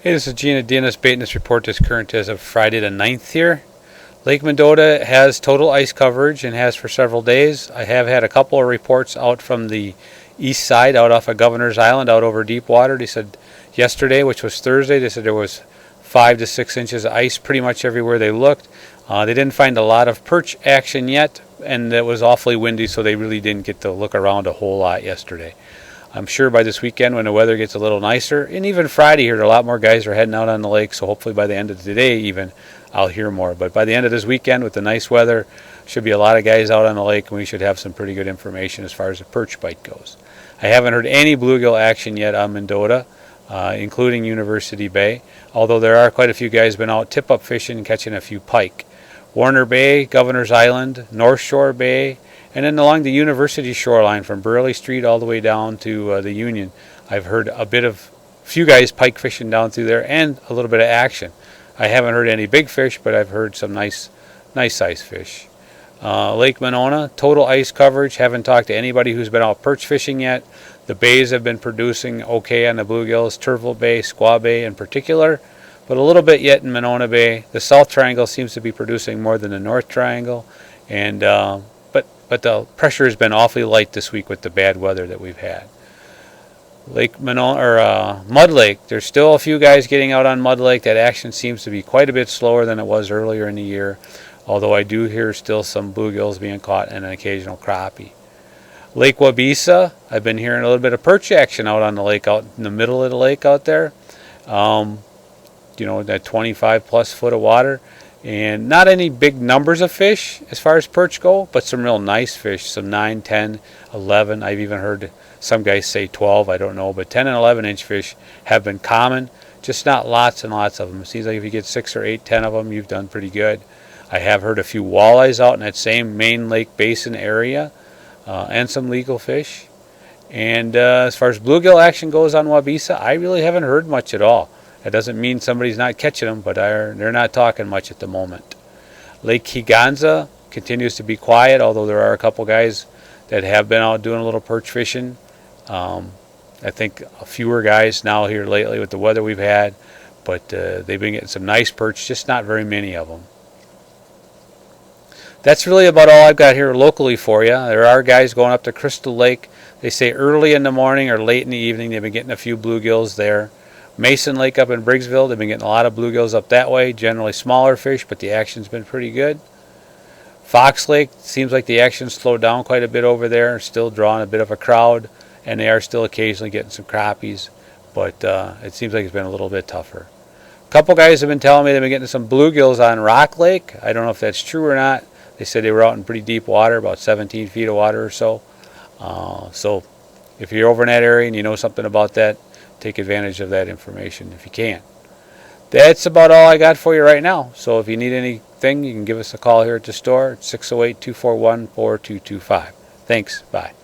Hey, this is Gina Dinas baiting this report is current as of Friday the 9th here. Lake Mendota has total ice coverage and has for several days. I have had a couple of reports out from the east side, out off of Governor's Island, out over deep water. They said yesterday, which was Thursday, they said there was 5 to 6 inches of ice pretty much everywhere they looked. They didn't find a lot of perch action yet, and it was awfully windy, so they really didn't get to look around a whole lot yesterday. I'm sure by this weekend when the weather gets a little nicer, and even Friday here, a lot more guys are heading out on the lake, so hopefully by the end of today even, I'll hear more. But by the end of this weekend with the nice weather, should be a lot of guys out on the lake, and we should have some pretty good information as far as the perch bite goes. I haven't heard any bluegill action yet on Mendota, including University Bay, although there are quite a few guys been out tip-up fishing and catching a few pike. Warner Bay, Governor's Island, North Shore Bay, and then along the University shoreline from Burley Street all the way down to the Union, I've heard a few guys pike fishing down through there and a little bit of action. I haven't heard any big fish, but I've heard some nice size fish. Lake Monona, total ice coverage. Haven't talked to anybody who's been out perch fishing yet. The bays have been producing okay on the bluegills, Turville Bay, Squaw Bay in particular, but a little bit yet in Monona Bay. The South Triangle seems to be producing more than the North Triangle, and but the pressure has been awfully light this week with the bad weather that we've had. Lake Monona, or Mud Lake, there's still a few guys getting out on Mud Lake. That action seems to be quite a bit slower than it was earlier in the year, although I do hear still some bluegills being caught and an occasional crappie. Lake Wabeesa, I've been hearing a little bit of perch action out on the lake, out in the middle of the lake out there. That 25 plus foot of water. And not any big numbers of fish as far as perch go, but some real nice fish, some 9, 10, 11. I've even heard some guys say 12, I don't know, but 10 and 11 inch fish have been common, just not lots and lots of them. It seems like if you get 6 or 8, 10 of them, you've done pretty good. I have heard a few walleyes out in that same main lake basin area, and some legal fish. And as far as bluegill action goes on Wabeesa, I really haven't heard much at all. That doesn't mean somebody's not catching them, but they're not talking much at the moment. Lake Kegonsa continues to be quiet, although there are a couple guys that have been out doing a little perch fishing. I think fewer guys now here lately with the weather we've had, but they've been getting some nice perch, just not very many of them. That's really about all I've got here locally for you. There are guys going up to Crystal Lake. They say early in the morning or late in the evening they've been getting a few bluegills there. Mason Lake up in Briggsville, they've been getting a lot of bluegills up that way, generally smaller fish, but the action's been pretty good. Fox Lake, seems like the action slowed down quite a bit over there, still drawing a bit of a crowd, and they are still occasionally getting some crappies, but it seems like it's been a little bit tougher. A couple guys have been telling me they've been getting some bluegills on Rock Lake. I don't know if that's true or not. They said they were out in pretty deep water, about 17 feet of water or so. So if you're over in that area and you know something about that, take advantage of that information if you can. That's about all I got for you right now. So if you need anything, you can give us a call here at the store at 608-241-4225. Thanks. Bye.